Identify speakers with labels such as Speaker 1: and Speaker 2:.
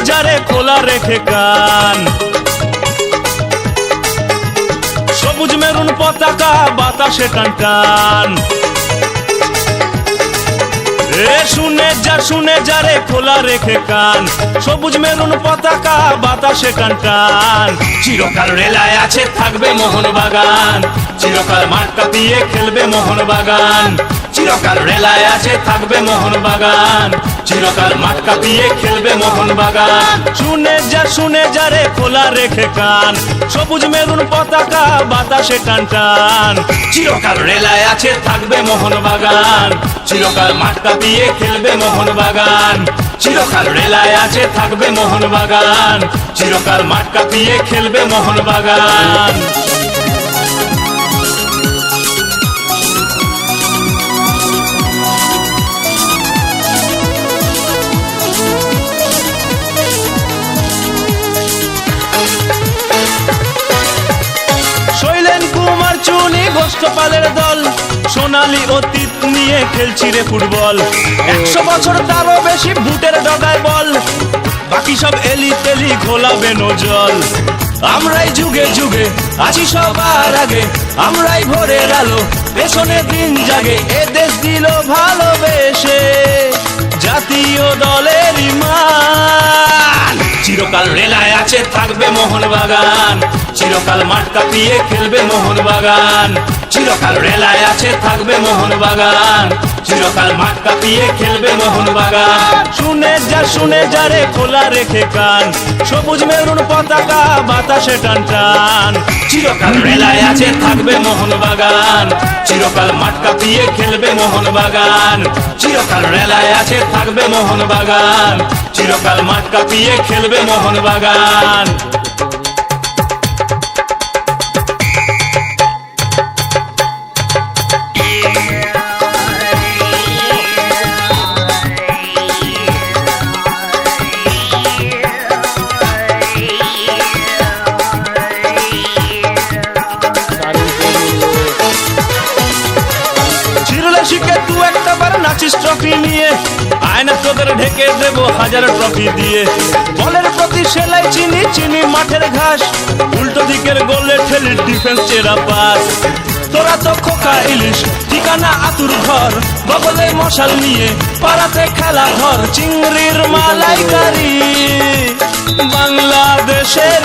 Speaker 1: যারে খোলা রেখে কান। সবুজ মেরুন পতাকা বাতাসে টান টান। শুনে যারে খোলা রেখে কান। সবুজ মেরুন পতাকা বাতাসে টান টান। চিরকাল রেলায় আছে থাকবে মোহনবাগান, চিরকাল মাঠ কাঁপিয়ে খেলবে মোহনবাগান। চিরকাল রেলায় আছে থাকবে মোহনবাগান, চিরকাল মাঠ কাঁপিয়ে খেলবে মোহনবাগান। শুনে যারে খোলা রেখে কান। সবুজ মেরুন পতাকা বাতাসে টান টান। চিরকাল রেলায় আছে থাকবে মোহনবাগান, চিরকাল মাঠ কাঁপিয়ে খেলবে মোহনবাগান। চিরকাল রেলায় আছে থাকবে মোহনবাগান, চিরকাল মাঠ কাঁপিয়ে খেলবে মোহনবাগান। গোষ্ঠপালের দল সোনালী অতীত নিয়ে খেলছি রে ফুটবল। 100 বছর তারও বেশি বুটের ডগায় বল, বাকি সব এলি তেলি ঘোলাবে নজল। আমরাই যুগে যুগে আছি সবার আগে, আমরাই ভোরের আলো পেছনে দিন জাগে। এ দেশ দিল ভালোবেসে জাতীয় দলের মান। চিরকাল রেলায় আছে থাকবে মোহনবাগান, চিরকাল মাঠ কাঁপিয়ে খেলবে মোহনবাগান। চিরকাল রেলায় আছে থাকবে মোহনবাগান, চিরকাল মাঠ কাঁপিয়ে খেলবে মোহনবাগান। শুনে যারে খোলা রেখে কান। সবুজ মেরুন পতাকা বাতাসে টান টান। চিরকাল রেলায় আছে থাকবে মোহনবাগান, চিরকাল মাঠ কাঁপিয়ে খেলবে মোহনবাগান। চিরকাল রেলায় আছে থাকবে মোহনবাগান, চিরকাল মাঠ কাঁপিয়ে খেলবে মোহনবাগান। শিখে তুই একটা বার নাচিস ট্রফি নিয়ে, আয়না তোদের ঢেকে দেবো 1000 ট্রফি দিয়ে। বলের প্রতি সেলাই চিনি চিনি মাঠের ঘাস, উল্টো দিকের গোলে ঠেলি ডিফেন্স চেরা পাস। তোরা তো খোকা ইলিশ ঠিকানা আতুর ঘর, বগলে মশাল নিয়ে পাড়াতে খেলা ঘর। চিংড়ির মালাইকারি বাংলাদেশের